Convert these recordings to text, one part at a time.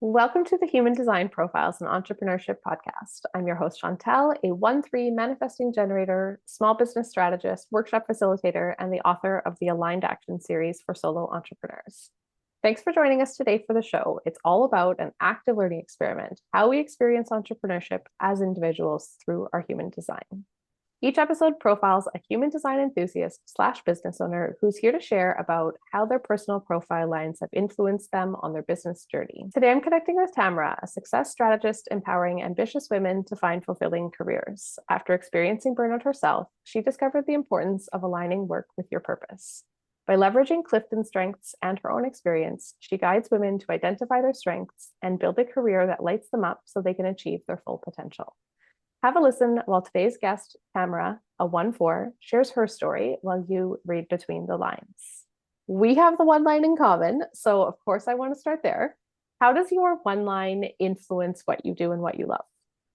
Welcome to the Human Design Profiles and Entrepreneurship Podcast. I'm your host, Chantel, a 1-3 manifesting generator, small business strategist, workshop facilitator, and the author of the Aligned Action series for solo entrepreneurs. Thanks for joining us today for the show. It's all about an active learning experiment, how we experience entrepreneurship as individuals through our human design. Each episode profiles a human design enthusiast/business owner who's here to share about how their personal profile lines have influenced them on their business journey. Today, I'm connecting with Tamara, a success strategist empowering ambitious women to find fulfilling careers. After experiencing burnout herself, she discovered the importance of aligning work with your purpose. By leveraging Clifton Strengths and her own experience, she guides women to identify their strengths and build a career that lights them up so they can achieve their full potential. Have a listen while today's guest, Tamara, a 1-4, shares her story while you read between the lines. We have the one line in common, so of course I want to start there. How does your one line influence what you do and what you love?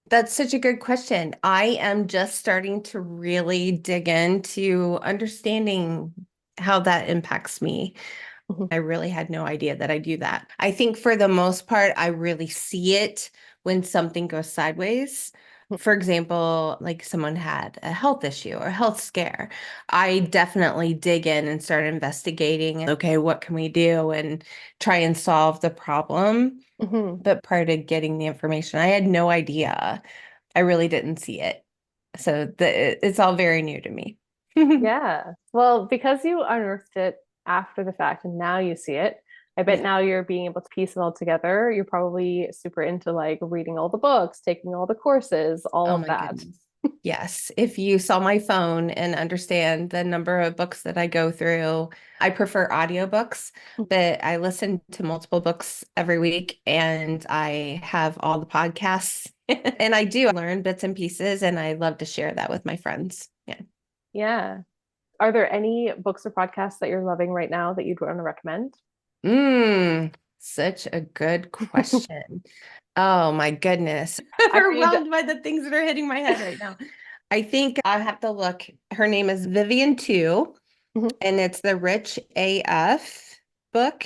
That's such a good question. I am just starting to really dig into understanding how that impacts me. I really had no idea that I do that. I think for the most part, I really see it when something goes sideways. For example, like someone had a health issue or a health scare. I definitely dig in and start investigating. Okay, what can we do and try and solve the problem? But prior to getting the information, I had no idea. I really didn't see it. So it's all very new to me. Yeah. Well, because you unearthed it after the fact and now you see it, I bet Yeah. now you're being able to piece it all together. You're probably super into like reading all the books, taking all the courses, all Oh of my that. goodness. Yes. If you saw my phone and understand the number of books that I go through, I prefer audiobooks, but I listen to multiple books every week and I have all the podcasts and I do learn bits and pieces and I love to share that with my friends. Yeah. Yeah. Are there any books or podcasts that you're loving right now that you'd want to recommend? Such a good question. Oh my goodness. I read, Overwhelmed by the things that are hitting my head right now. I think I have to look. Her name is Vivian Tu, Mhm. and it's the Rich AF book.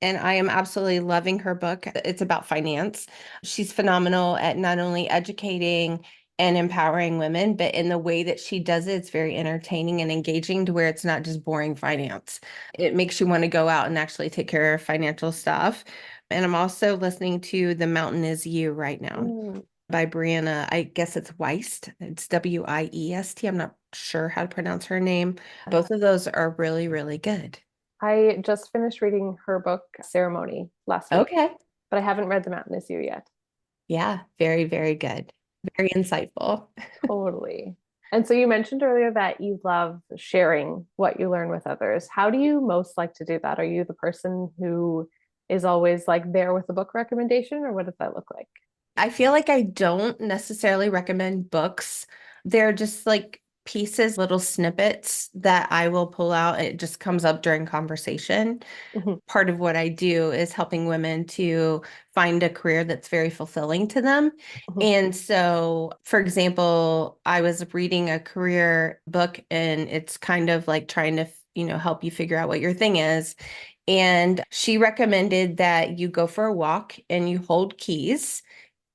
And I am absolutely loving her book. It's about finance. She's phenomenal at not only educating and empowering women, but in the way that she does it, it's very entertaining and engaging to where it's not just boring finance. It makes you want to go out and actually take care of financial stuff. And I'm also listening to The Mountain Is You right now Mm. by Brianna. I guess it's Weist. It's Wiest. I'm not sure how to pronounce her name. Both of those are really, really good. I just finished reading her book, Ceremony, last week, Okay. but I haven't read The Mountain Is You yet. Yeah, very, very good. Very insightful. Totally. And so you mentioned earlier that you love sharing what you learn with others. How do you most like to do that? Are you the person who is always like there with a book recommendation, or what does that look like? I feel like I don't necessarily recommend books. They're just like pieces, little snippets that I will pull out. It just comes up during conversation. Mhm. Part of what I do is helping women to find a career that's very fulfilling to them. Mhm. And so, for example, I was reading a career book and it's kind of like trying to, help you figure out what your thing is. And she recommended that you go for a walk and you hold keys.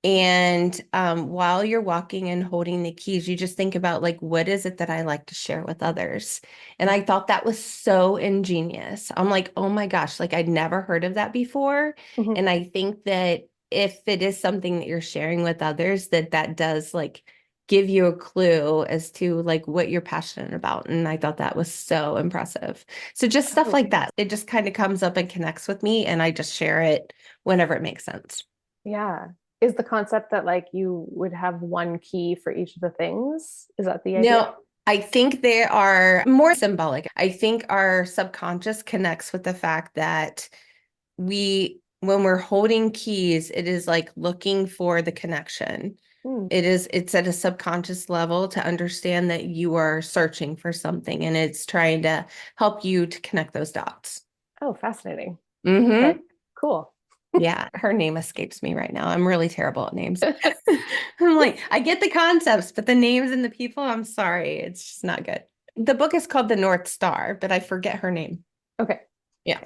And while you're walking and holding the keys, you just think about like, what is it that I like to share with others? And I thought that was so ingenious. I'm like, oh my gosh, like I'd never heard of that before. Mhm. And I think that if it is something that you're sharing with others, that does like give you a clue as to like what you're passionate about. And I thought that was so impressive. So just stuff Oh, like that. It just kind of comes up and connects with me, and I just share it whenever it makes sense. yeah. Is the concept that like you would have one key for each of the things? Is that the idea? No, I think they are more symbolic. I think our subconscious connects with the fact that when we're holding keys, it is like looking for the connection. Hmm. It's at a subconscious level to understand that you are searching for something and it's trying to help you to connect those dots. Oh, fascinating. Okay, Hmm. cool. Yeah, her name escapes me right now. I'm really terrible at names. I'm like, I get the concepts, but the names and the people, I'm sorry. It's just not good. The book is called The North Star, but I forget her name. Okay. Yeah.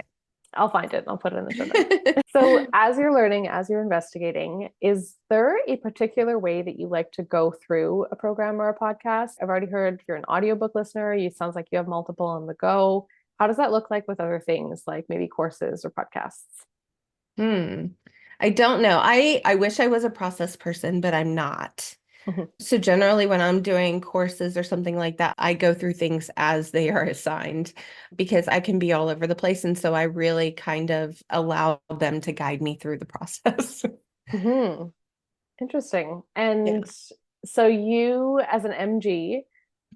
I'll find it and I'll put it in the show notes. So, as you're learning, as you're investigating, is there a particular way that you like to go through a program or a podcast? I've already heard you're an audiobook listener. You sounds like you have multiple on the go. How does that look like with other things like maybe courses or podcasts? Hmm. I don't know. I wish I was a process person, but I'm not. Mhm. So generally when I'm doing courses or something like that, I go through things as they are assigned because I can be all over the place. And so I really kind of allow them to guide me through the process. Mhm. Interesting. Yeah. And so you, as an MG,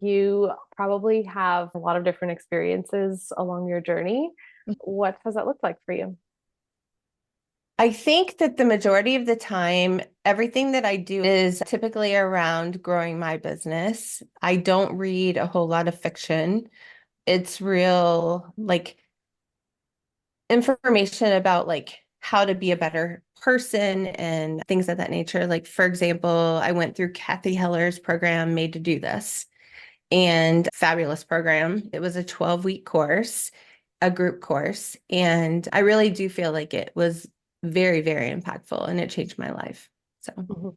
you probably have a lot of different experiences along your journey. What has that looked like for you? I think that the majority of the time, everything that I do is typically around growing my business. I don't read a whole lot of fiction. It's real, like information about like how to be a better person and things of that nature. Like, for example, I went through Kathy Heller's program, Made to Do This, and fabulous program. It was a 12-week course, a group course, and I really do feel like it was very, very impactful and it changed my life. So, Mhm.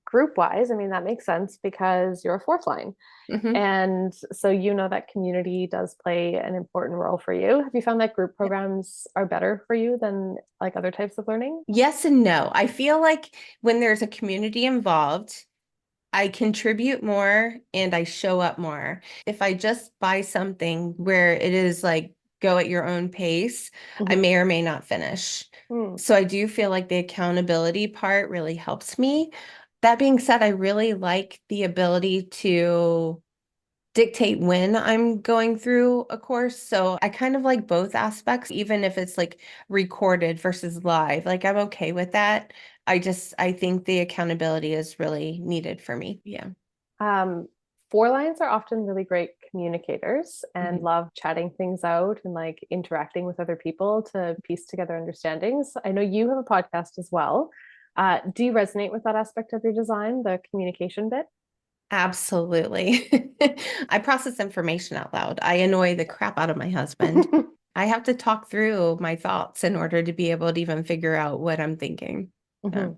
Group wise, I mean, that makes sense because you're a fourth line. mhm. And so you know that community does play an important role for you. Have you found that group programs are better for you than like other types of learning? Yes and no. I feel like when there's a community involved, I contribute more and I show up more. If I just buy something where it is like go at your own pace, I Mhm. may or may not finish. Hmm. So I do feel like the accountability part really helps me. That being said, I really like the ability to dictate when I'm going through a course. So I kind of like both aspects, even if it's like recorded versus live. Like I'm okay with that. I think the accountability is really needed for me. Yeah. Um, Four lines are often really great communicators and Mhm. love chatting things out and like interacting with other people to piece together understandings. I know you have a podcast as well. Do you resonate with that aspect of your design, the communication bit? Absolutely. I process information out loud. I annoy the crap out of my husband. I have to talk through my thoughts in order to be able to even figure out what I'm thinking. So. Mhm.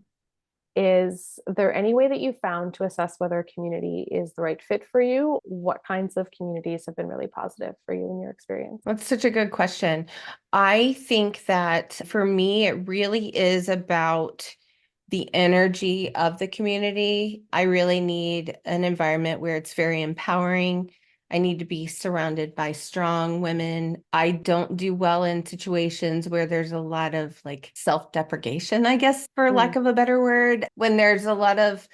Is there any way that you found to assess whether a community is the right fit for you? What kinds of communities have been really positive for you in your experience? That's such a good question. I think that for me, it really is about the energy of the community. I really need an environment where it's very empowering. I need to be surrounded by strong women. I don't do well in situations where there's a lot of like self-deprecation, I guess, for lack Mm. of a better word. When there's a lot of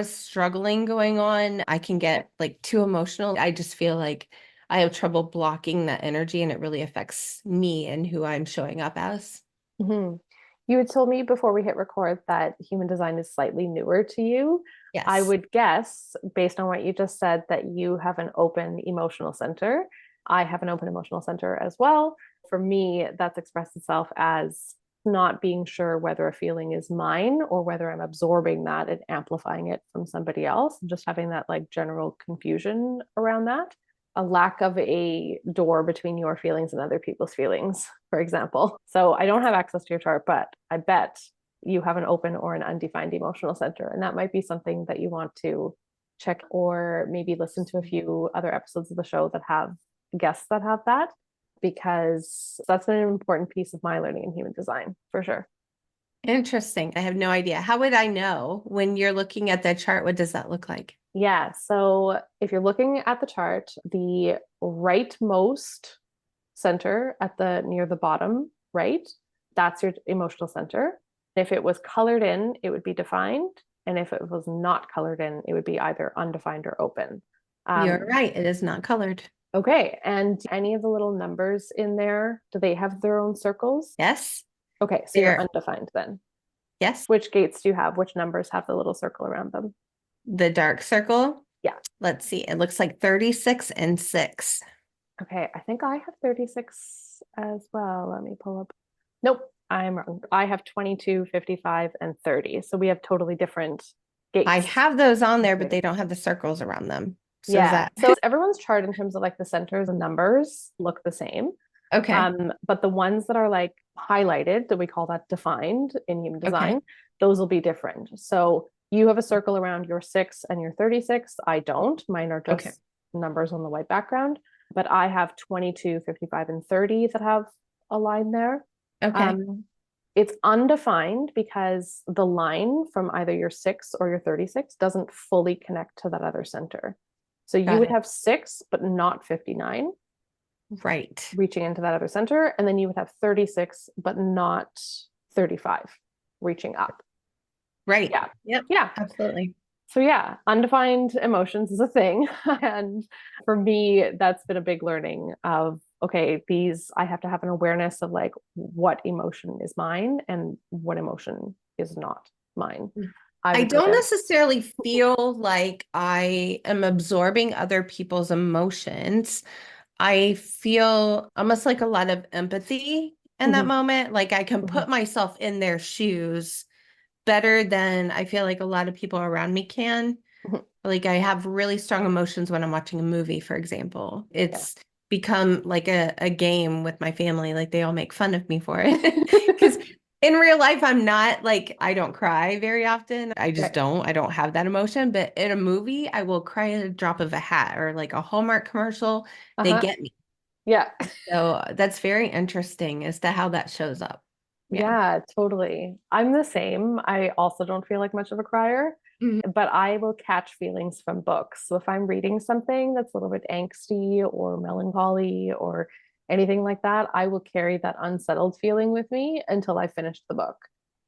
struggling going on, I can get like too emotional. I just feel like I have trouble blocking that energy and it really affects me and who I'm showing up as. Mhm. You had told me before we hit record that human design is slightly newer to you. I Yes. would guess, based on what you just said, that you have an open emotional center. I have an open emotional center as well. For me, that's expressed itself as not being sure whether a feeling is mine or whether I'm absorbing that and amplifying it from somebody else, and just having that like general confusion around that. A lack of a door between your feelings and other people's feelings, for example. So I don't have access to your chart, but I bet you have an open or an undefined emotional center. And that might be something that you want to check or maybe listen to a few other episodes of the show that have guests that have that, because that's been an important piece of my learning in human design for sure. Interesting. I have no idea. How would I know when you're looking at that chart? What does that look like? Yeah. So if you're looking at the chart, the rightmost center at the near the bottom right, that's your emotional center. If it was colored in, it would be defined. And if it was not colored in, it would be either undefined or open. You're Um, right. It is not colored. okay. And any of the little numbers in there, do they have their own circles? Yes. Okay. So you're There. undefined then. Yes. Which gates do you have? Which numbers have the little circle around them? The dark circle. Yeah. Let's see. It looks like 36 and 6. Okay. I think I have 36 as well. Let me pull up. Nope. I'm wrong. I have 22, 55, and 30. So we have totally different I gates. have those on there, but they don't have the circles around them. So is Yeah. that So everyone's chart in terms of like the centers and numbers look the same. Okay. But the ones that are like highlighted, that we call that defined in human Okay. design, those will be different. So you have a circle around your 6 and your 36. I don't. Mine are Okay. just numbers on the white background. But I have 22, 55, and 30 that have a line there. Okay. Um, it's undefined because the line from either your 6 or your 36 doesn't fully connect to that other center. So you Got would it. have 6, but not 59 Right. reaching into that other center. And then you would have 36, but not 35 reaching up. Right. Yeah. Yep. Yeah. Absolutely. So yeah, undefined emotions is a thing. And for me, that's been a big learning of, okay, these, I have to have an awareness of like what emotion is mine and what emotion is not mine. I I would go don't there. necessarily feel like I am absorbing other people's emotions. I feel almost like a lot of empathy in that Mhm, moment. Like I can mhm, put myself in their shoes better than I feel like a lot of people around me can. mhm. Like I have really strong emotions when I'm watching a movie, for example. Yeah. It's become like a game with my family. Like they all make fun of me for it. Because in real life, I'm not like, I don't cry very often. I just Right. don't. I don't have that emotion. But in a movie, I will cry at a drop of a hat or like a Hallmark commercial. They Uh-huh. get me. Yeah. So that's very interesting as to how that shows up. Yeah. Yeah, totally. I'm the same. I also don't feel like much of a crier, Mhm. but I will catch feelings from books. So if I'm reading something that's a little bit angsty or melancholy or anything like that, I will carry that unsettled feeling with me until I finish the book.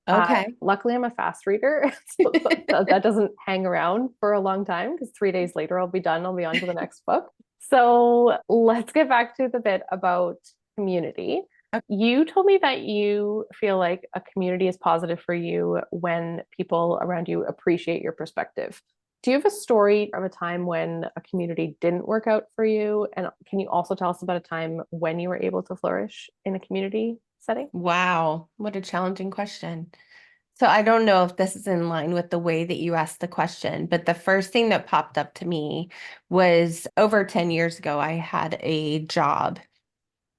Okay. Luckily, I'm a fast reader, so that doesn't hang around for a long time because 3 days later I'll be done. I'll be on to the next book. So let's get back to the bit about community. You told me that you feel like a community is positive for you when people around you appreciate your perspective. Do you have a story of a time when a community didn't work out for you? And can you also tell us about a time when you were able to flourish in a community setting? Wow, what a challenging question. So I don't know if this is in line with the way that you asked the question, but the first thing that popped up to me was over 10 years ago, I had a job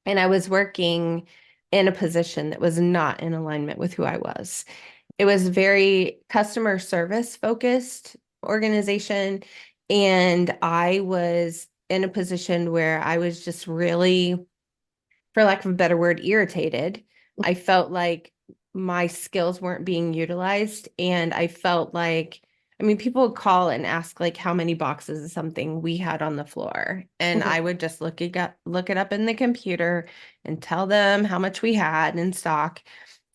and I was working in a position that was not in alignment with who I was. It was very customer service focused organization. And I was in a position where I was just really, for lack of a better word, irritated. I felt like my skills weren't being utilized. And I felt like, I mean, people would call and ask like how many boxes of something we had on the floor. And Mhm. I would just look it up in the computer and tell them how much we had in stock.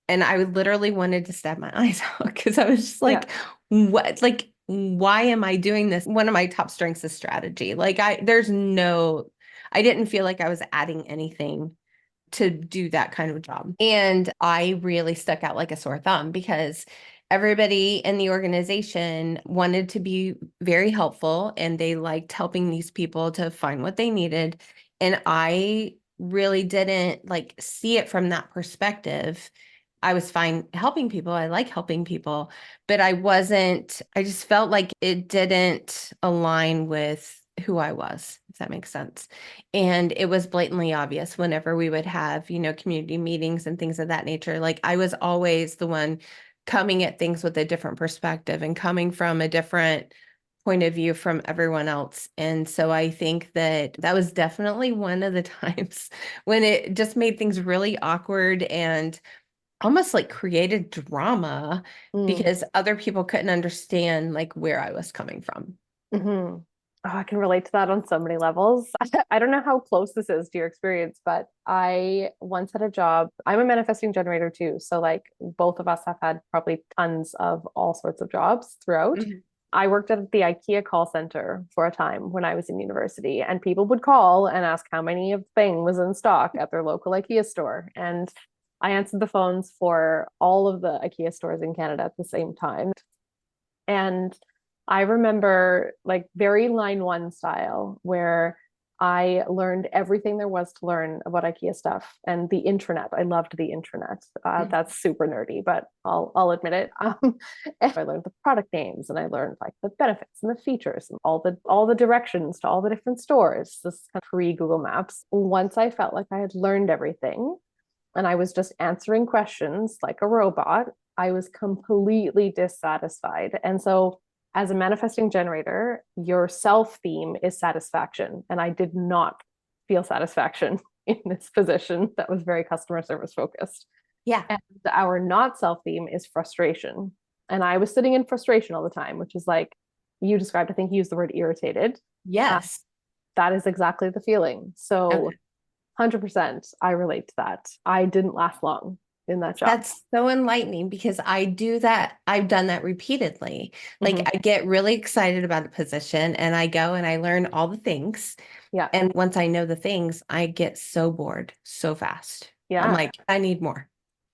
And I literally wanted to stab my eyes out because I was just Yeah. like, what, like, why am I doing this? One of my top strengths is strategy. Like I didn't feel like I was adding anything to do that kind of job. And I really stuck out like a sore thumb because everybody in the organization wanted to be very helpful and they liked helping these people to find what they needed. And I really didn't like see it from that perspective. I was fine helping people. I like helping people, but I just felt like it didn't align with who I was, if that makes sense. And it was blatantly obvious whenever we would have, community meetings and things of that nature. Like I was always the one coming at things with a different perspective and coming from a different point of view from everyone else. And so I think that that was definitely one of the times when it just made things really awkward and almost like created drama Mm. because other people couldn't understand like where I was coming from. Hmm. Oh, I can relate to that on so many levels. I don't know how close this is to your experience, but I once had a job. I'm a manifesting generator too. So, like, both of us have had probably tons of all sorts of jobs throughout. Mhm. I worked at the IKEA call center for a time when I was in university, and people would call and ask how many of thing was in stock at their local IKEA store. And I answered the phones for all of the IKEA stores in Canada at the same time. And I remember like very line one style where I learned everything there was to learn about IKEA stuff and the intranet. I loved the intranet. That's super nerdy, but I'll admit it. And I learned the product names, and I learned like the benefits and the features and all the directions to all the different stores. This kind of pre-Google Maps. Once I felt like I had learned everything, and I was just answering questions like a robot, I was completely dissatisfied. And so, as a manifesting generator, your self theme is satisfaction. And I did not feel satisfaction in this position that was very customer service focused. Yeah. And our not self theme is frustration. And I was sitting in frustration all the time, which is like you described, I think you used the word irritated. Yes. That is exactly the feeling. So, Okay. 100%, I relate to that. I didn't last long in that job. That's so enlightening because I do that. I've done that repeatedly. Like Mhm. I get really excited about a position and I go and I learn all the things. Yeah. And once I know the things, I get so bored so fast. I'm Yeah. like, I need more.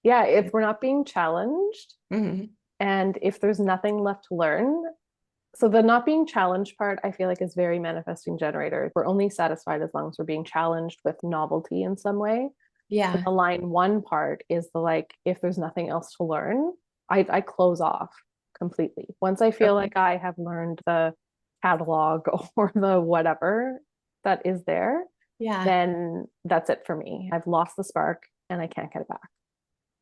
Yeah. If we're not being challenged Mhm. and if there's nothing left to learn, so the not being challenged part, I feel like is very manifesting generator. We're only satisfied as long as we're being challenged with novelty in some way. Yeah. The line one part is the like, if there's nothing else to learn, I close off completely. Once I feel Okay. like I have learned the catalog or the whatever that is there, Yeah. then that's it for me. I've lost the spark and I can't get it back.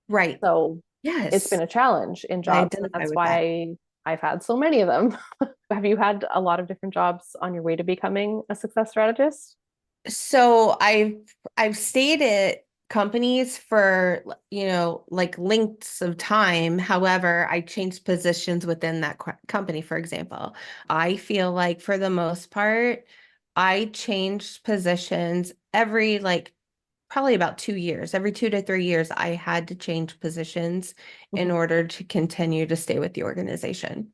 Right. So it's Yes. been a challenge in I jobs, and identify that's with that. why I've had so many of them. Have you had a lot of different jobs on your way to becoming a success strategist? So I've stayed at companies for, like lengths of time. However, I changed positions within that company, for example. I feel like for the most part, I changed positions every like probably about 2 years. Every 2 to 3 years, I had to change positions in Mhm. order to continue to stay with the organization.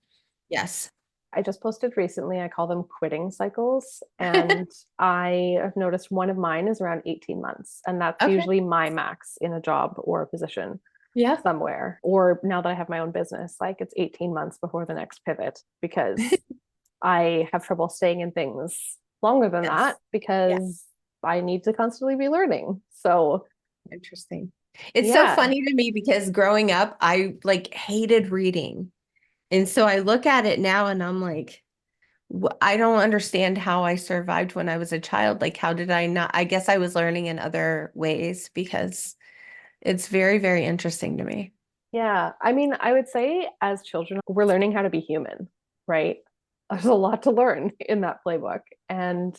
Yes. I just posted recently, I call them quitting cycles. And I have noticed one of mine is around 18 months. And that's Okay. usually my max in a job or a position Yeah. somewhere. Or now that I have my own business, like it's 18 months before the next pivot because I have trouble staying in things longer than that Yes. because I need to constantly be learning. So, Interesting. It's so yeah, funny to me because growing up, I like hated reading. And so I look at it now and I'm like, I don't understand how I survived when I was a child. Like, how did I not? I guess I was learning in other ways because it's very, very interesting to me. yeah. I mean, I would say as children, we're learning how to be human, right? There's a lot to learn in that playbook. And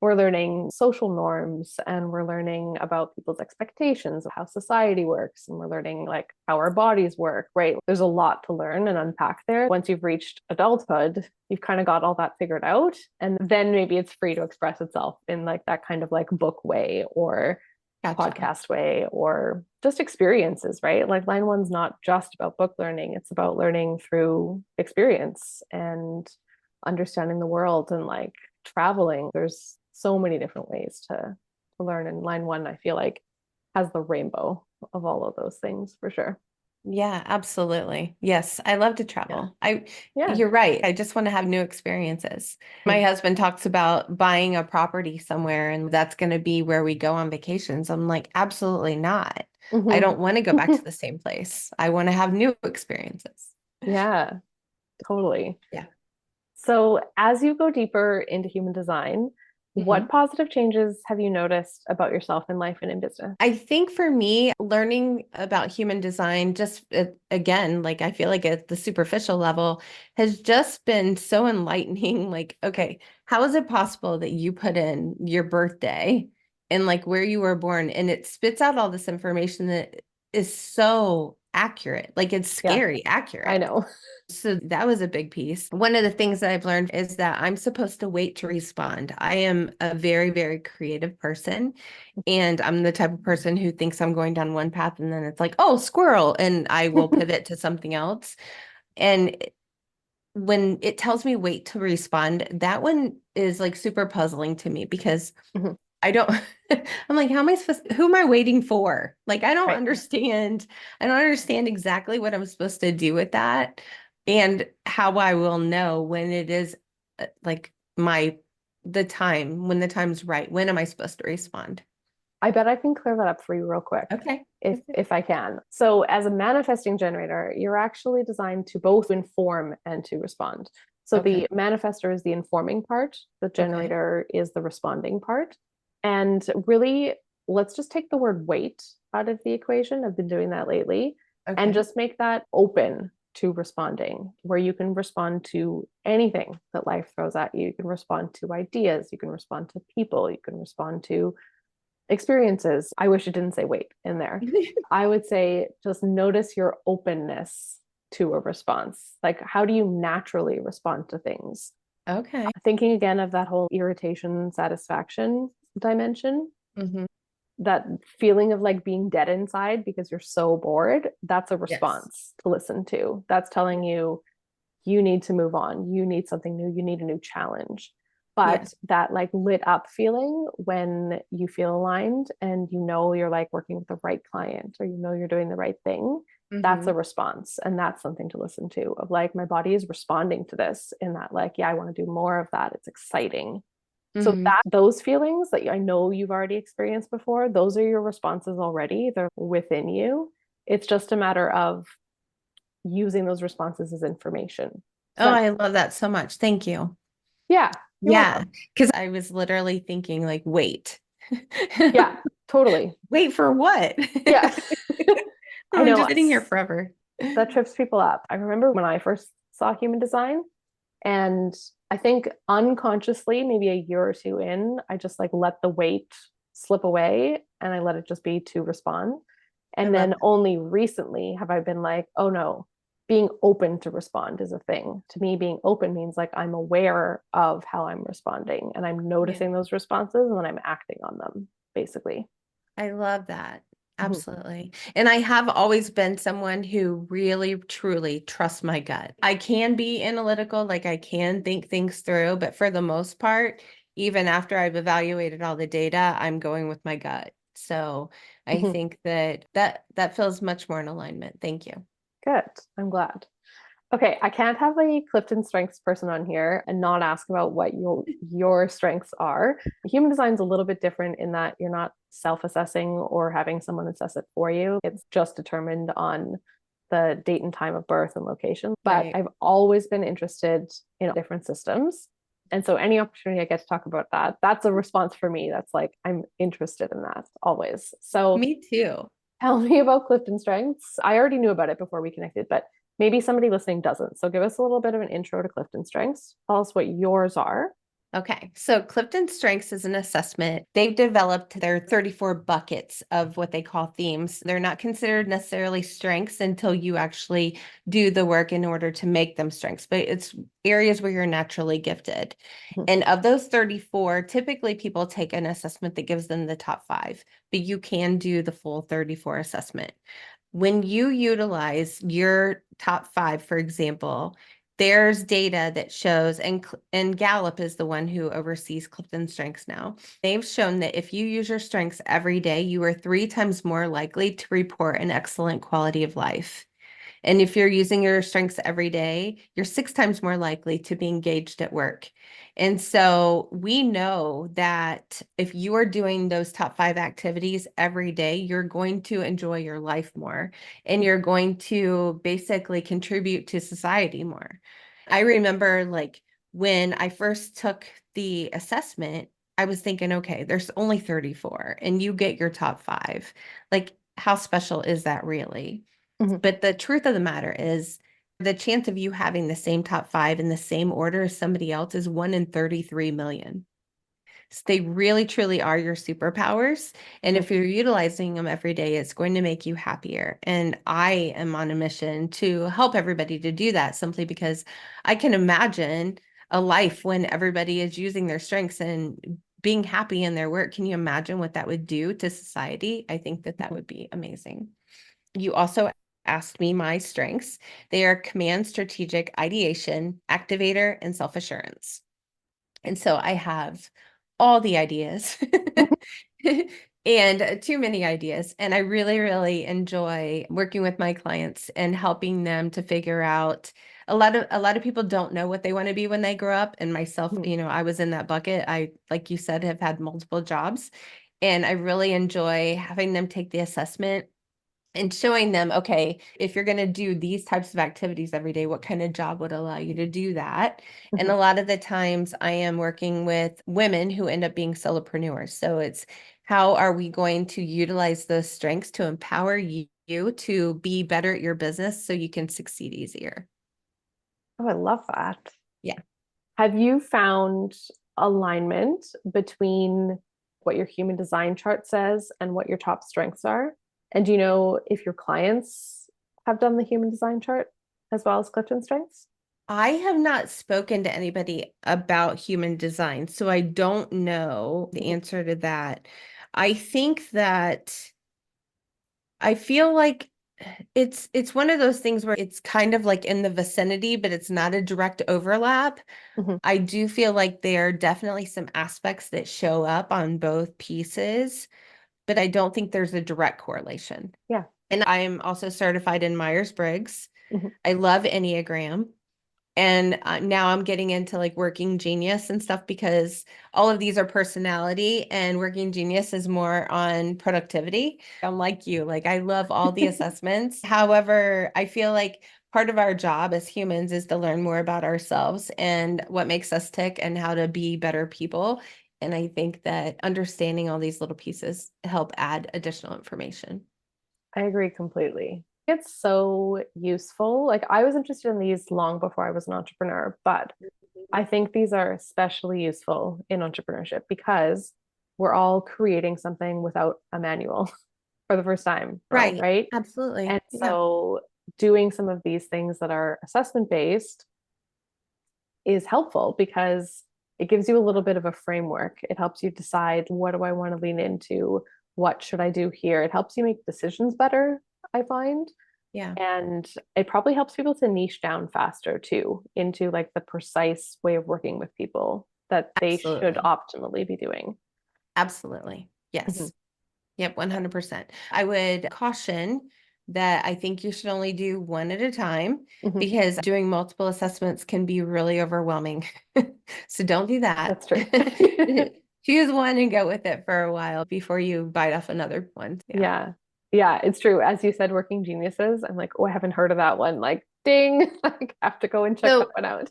we're learning social norms and we're learning about people's expectations of how society works. And we're learning like how our bodies work, right? There's a lot to learn and unpack there. Once you've reached adulthood, you've kind of got all that figured out. And then maybe it's free to express itself in like that kind of like book way or Gotcha. podcast way or just experiences, right? Like line one's not just about book learning, it's about learning through experience and understanding the world and like traveling. There's so many different ways to learn. And line one, I feel like, has the rainbow of all of those things for sure. Yeah, absolutely. Yes, I love to Yeah. travel. Yeah. You're right. I just want to have new experiences. My Mhm. husband talks about buying a property somewhere and that's going to be where we go on vacations. I'm like, absolutely not. I Mhm. don't want to go back to the same place. I want to have new experiences. Yeah, totally. Yeah. So, as you go deeper into human design, what Mhm. positive changes have you noticed about yourself in life and in business? I think for me, learning about human design, just again, like I feel like at the superficial level, has just been so enlightening. Like, okay, how is it possible that you put in your birthday and like where you were born and it spits out all this information that is so accurate? Like, it's Yeah, scary I accurate. know. So that was a big piece. One of the things that I've learned is that I'm supposed to wait to respond. I am a very, very creative person. And I'm the type of person who thinks I'm going down one path and then it's like, oh, squirrel. And I will pivot to something else. And when it tells me wait to respond, that one is like super puzzling to me because Mhm. I don't, I'm like, how am I supposed, who am I waiting for? Like, I don't Right. understand. I don't understand exactly what I'm supposed to do with that and how I will know when it is like my the time, when the time's right? When am I supposed to respond? I bet I can clear that up for you real quick Okay. if I can. So as a manifesting generator, you're actually designed to both inform and to respond. So Okay. the manifestor is the informing part, the Okay. generator is the responding part. And really, let's just take the word wait out of the equation. I've been doing that lately and Okay. just make that open to responding, where you can respond to anything that life throws at you. You can respond to ideas, you can respond to people, you can respond to experiences. I wish it didn't say wait in there. I would say just notice your openness to a response. Like, how do you naturally respond to things? Okay. Thinking again of that whole irritation, satisfaction dimension, Hmm. that feeling of like being dead inside because you're so bored, that's a Yes. response to listen to. That's telling you you need to move on, you need something new, you need a new challenge. Yeah. But that like lit up feeling when you feel aligned and you know you're like working with the right client or you know you're doing the right thing, that's Hmm. a response. And that's something to listen to of like, my body is responding to this in that, like, yeah, I want to do more of that. It's exciting. So Hmm. that those feelings that I know you've already experienced before, those are your responses already. They're within you. It's just a matter of using those responses as information. Does Oh, that I love that so much. Thank you. Yeah, you're Yeah. welcome. Because I was literally thinking like, wait. Yeah, totally. Wait for what? Yeah. I I'm know just sitting here forever. that trips people up. I remember when I first saw human design, and I think unconsciously, maybe a year or two in, I just like let the weight slip away and I let it just be to respond. I And love then only recently have I been like, oh no, being open to respond is a thing. To me, being open means like I'm aware of how I'm responding and I'm it. Yeah. noticing those responses and then I'm acting on them, basically. I love that. Mhm. Absolutely. And I have always been someone who really, truly trusts my gut. I can be analytical, like I can think things through, but for the most part, even after I've evaluated all the data, I'm going with my gut. So I Mhm. think that feels much more in alignment. Thank you. Good. I'm glad. Okay, I can't have a Clifton Strengths person on here and not ask about what your strengths are. Human design is a little bit different in that you're not self-assessing or having someone assess it for you. It's just determined on the date and time of birth and location. But Right. I've always been interested in different systems. And so any opportunity I get to talk about that, that's a response for me. That's like, I'm interested in that always. So Me too. tell me about Clifton Strengths. I already knew about it before we connected, but maybe somebody listening doesn't. So give us a little bit of an intro to Clifton Strengths. Tell us what yours are. Okay, so Clifton Strengths is an assessment. They've developed their 34 buckets of what they call themes. They're not considered necessarily strengths until you actually do the work in order to make them strengths, but it's areas where you're naturally gifted. Mhm. And of those 34, typically people take an assessment that gives them the top five, but you can do the full 34 assessment. When you utilize your top five, for example, there's data that shows, and Gallup is the one who oversees Clifton Strengths now. They've shown that if you use your strengths every day, you are 3 times more likely to report an excellent quality of life. And if you're using your strengths every day, you're 6 times more likely to be engaged at work. And so we know that if you are doing those top five activities every day, you're going to enjoy your life more and you're going to basically contribute to society more. I remember like when I first took the assessment, I was thinking, okay, there's only 34 and you get your top five. Like, how special is that really? Mhm. But the truth of the matter is, the chance of you having the same top five in the same order as somebody else is 1 in 33 million. So they really truly are your superpowers. And Mhm. if you're utilizing them every day, it's going to make you happier. And I am on a mission to help everybody to do that simply because I can imagine a life when everybody is using their strengths and being happy in their work. Can you imagine what that would do to society? I think that that would be amazing. You also asked me my strengths. They are command, strategic, ideation, activator, and self-assurance. And so I have all the ideas and too many ideas. And I really, really enjoy working with my clients and helping them to figure out a lot of people don't know what they want to be when they grow up. And myself, Mhm. I was in that bucket. I, like you said, have had multiple jobs, and I really enjoy having them take the assessment and showing them, okay, if you're going to do these types of activities every day, what kind of job would allow you to do that? And Mhm. a lot of the times I am working with women who end up being solopreneurs. So it's, how are we going to utilize those strengths to empower you to be better at your business so you can succeed easier? Oh, I love that. Yeah. Have you found alignment between what your human design chart says and what your top strengths are? And do you know if your clients have done the human design chart as well as Clifton Strengths? I have not spoken to anybody about human design, so I don't know the Mhm. answer to that. I think that I feel like it's one of those things where it's kind of like in the vicinity, but it's not a direct overlap. Mhm. I do feel like there are definitely some aspects that show up on both pieces, but I don't think there's a direct correlation. Yeah. And I am also certified in Myers-Briggs. Mhm. I love Enneagram. And now I'm getting into like working genius and stuff, because all of these are personality, and working genius is more on productivity. I'm like you, like I love all the assessments. However, I feel like part of our job as humans is to learn more about ourselves and what makes us tick and how to be better people. And I think that understanding all these little pieces help add additional information. I agree completely. It's so useful. Like I was interested in these long before I was an entrepreneur, but I think these are especially useful in entrepreneurship because we're all creating something without a manual for the first time, Right. right? Absolutely. And Yeah. so doing some of these things that are assessment based is helpful because it gives you a little bit of a framework. It helps you decide, what do I want to lean into? What should I do here? It helps you make decisions better, I find. Yeah. And it probably helps people to niche down faster too into like the precise way of working with people that they should Absolutely. optimally be doing. Absolutely. Mhm. Yes. Yep, 100%. I would caution that I think you should only do one at a time, Mhm. because doing multiple assessments can be really overwhelming. So don't do that. That's true. Choose one and go with it for a while before you bite off another one. Yeah. Yeah. Yeah, it's true. As you said, working geniuses, I'm like, oh, I haven't heard of that one. Like, ding, I have to go and check that So one out.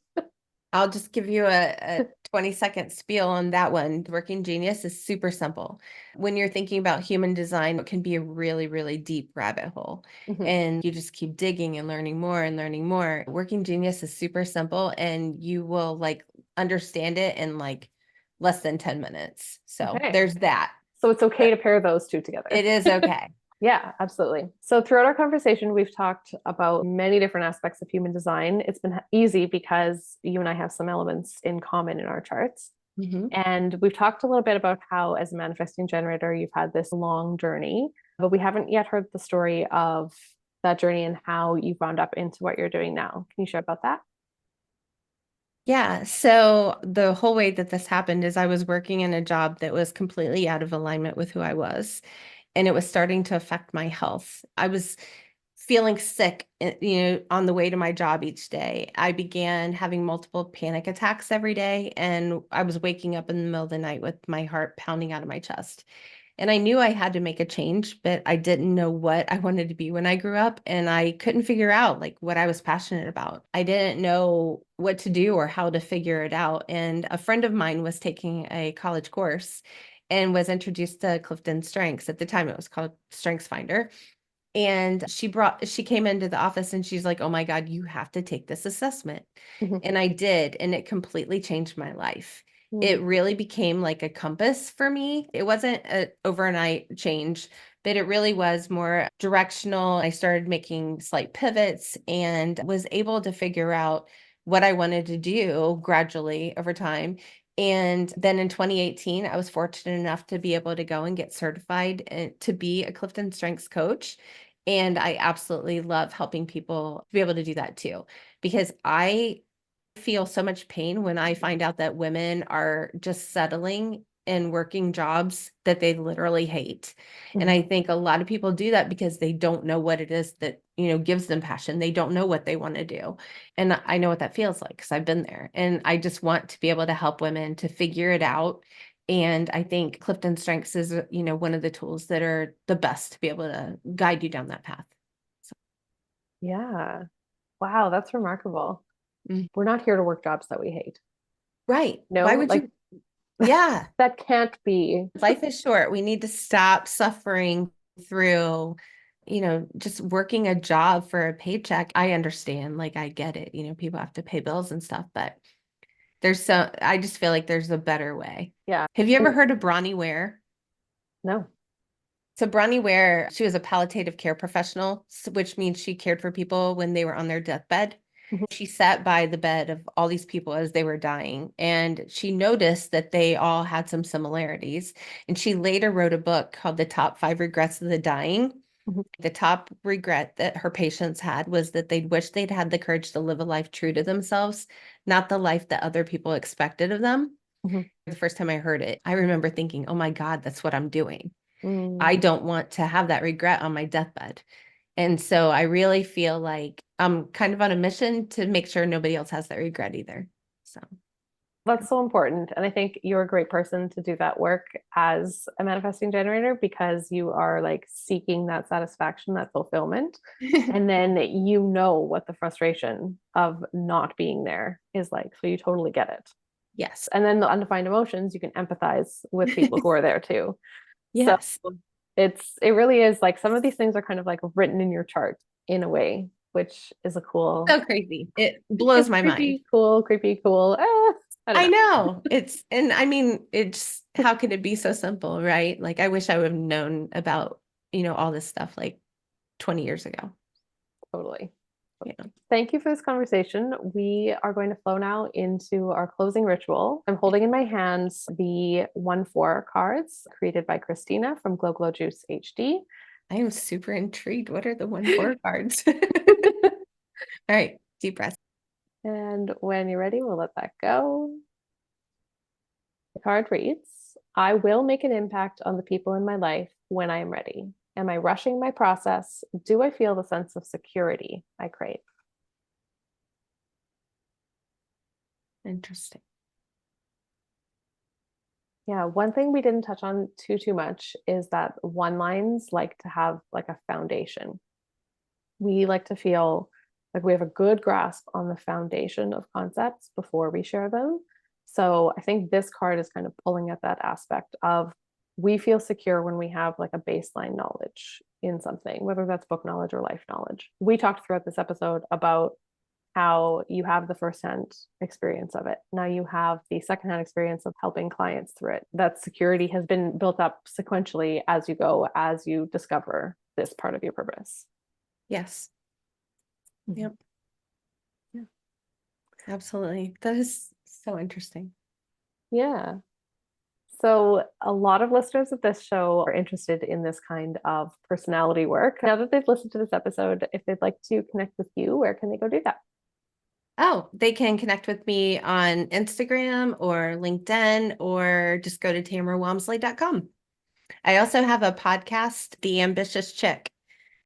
I'll just give you a 20-second spiel on that one. Working Genius is super simple. When you're thinking about human design, it can be a really, really deep rabbit hole. Mhm. And you just keep digging and learning more and learning more. Working Genius is super simple, and you will like understand it in like less than 10 minutes. So Okay. there's that. So it's okay But to pair those two together. it is okay. Yeah, absolutely. So throughout our conversation, we've talked about many different aspects of human design. It's been easy because you and I have some elements in common in our charts. Mhm. And we've talked a little bit about how, as a manifesting generator, you've had this long journey, but we haven't yet heard the story of that journey and how you wound up into what you're doing now. Can you share about that? Yeah. So the whole way that this happened is I was working in a job that was completely out of alignment with who I was, and it was starting to affect my health. I was feeling sick, on the way to my job each day. I began having multiple panic attacks every day, and I was waking up in the middle of the night with my heart pounding out of my chest. And I knew I had to make a change, but I didn't know what I wanted to be when I grew up. And I couldn't figure out like what I was passionate about. I didn't know what to do or how to figure it out. And a friend of mine was taking a college course and was introduced to Clifton Strengths. At the time, it was called Strengths Finder. And she came into the office and she's like, "Oh my God, you have to take this assessment." Mhm. And I did, and it completely changed my life. Mm. It really became like a compass for me. It wasn't an overnight change, but it really was more directional. I started making slight pivots and was able to figure out what I wanted to do gradually over time. And then in 2018, I was fortunate enough to be able to go and get certified to be a Clifton Strengths coach. And I absolutely love helping people be able to do that too, because I feel so much pain when I find out that women are just settling in working jobs that they literally hate. And I think a lot of people do that because they don't know what it is that, gives them passion. They don't know what they want to do. And I know what that feels like because I've been there. And I just want to be able to help women to figure it out. And I think Clifton Strengths is, one of the tools that are the best to be able to guide you down that path. Yeah. Wow, that's remarkable. Mm. We're not here to work jobs that we hate. Right. No, Why would like you? Yeah. that can't be. Life is short. We need to stop suffering through, just working a job for a paycheck. I understand, like I get it. People have to pay bills and stuff, but I just feel like there's a better way. Yeah. Have you ever heard of Bronnie Ware? No. So Bronnie Ware, she was a palliative care professional, which means she cared for people when they were on their deathbed. She sat by the bed of all these people as they were dying, and she noticed that they all had some similarities. And she later wrote a book called The Top 5 Regrets of the Dying. The top regret that her patients had was that they'd wish they'd had the courage to live a life true to themselves, not the life that other people expected of them. The first time I heard it, I remember thinking, oh my God, that's what I'm doing. I don't want to have that regret on my deathbed. And so I really feel like I'm kind of on a mission to make sure nobody else has that regret either. So That's so important. And I think you're a great person to do that work as a manifesting generator because you are like seeking that satisfaction, that fulfillment. And then you know what the frustration of not being there is like. So you totally get it. yes. And then the undefined emotions, you can empathize with people who are there too. Yes. So it really is like some of these things are kind of like written in your chart in a way, which is a cool, So crazy. It blows my mind. creepy, cool. I don't I know. know and I mean, it's, how could it be so simple, right? Like, I wish I would have known about, all this stuff like 20 years ago. Totally. Yeah. Thank you for this conversation. We are going to flow now into our closing ritual. I'm holding in my hands the 1-4 cards created by Christina from Glow Glow Juice HD. I am super intrigued. What are the 1-4 cards? All right, deep breath. And when you're ready, we'll let that go. The card reads, I will make an impact on the people in my life when I am ready. Am I rushing my process? Do I feel the sense of security I crave? Interesting. Yeah, one thing we didn't touch on too much is that one lines like to have like a foundation. We like to feel like we have a good grasp on the foundation of concepts before we share them. So I think this card is kind of pulling at that aspect of we feel secure when we have like a baseline knowledge in something, whether that's book knowledge or life knowledge. We talked throughout this episode about how you have the firsthand experience of it. Now you have the secondhand experience of helping clients through it. That security has been built up sequentially as you go, as you discover this part of your purpose. Yes. Yep. Yeah. Absolutely. That is so interesting. Yeah. So a lot of listeners of this show are interested in this kind of personality work. Now that they've listened to this episode, if they'd like to connect with you, where can they go do that? Oh, they can connect with me on Instagram or LinkedIn, or just go to TamaraWamsley.com. I also have a podcast, The Ambitious Chick.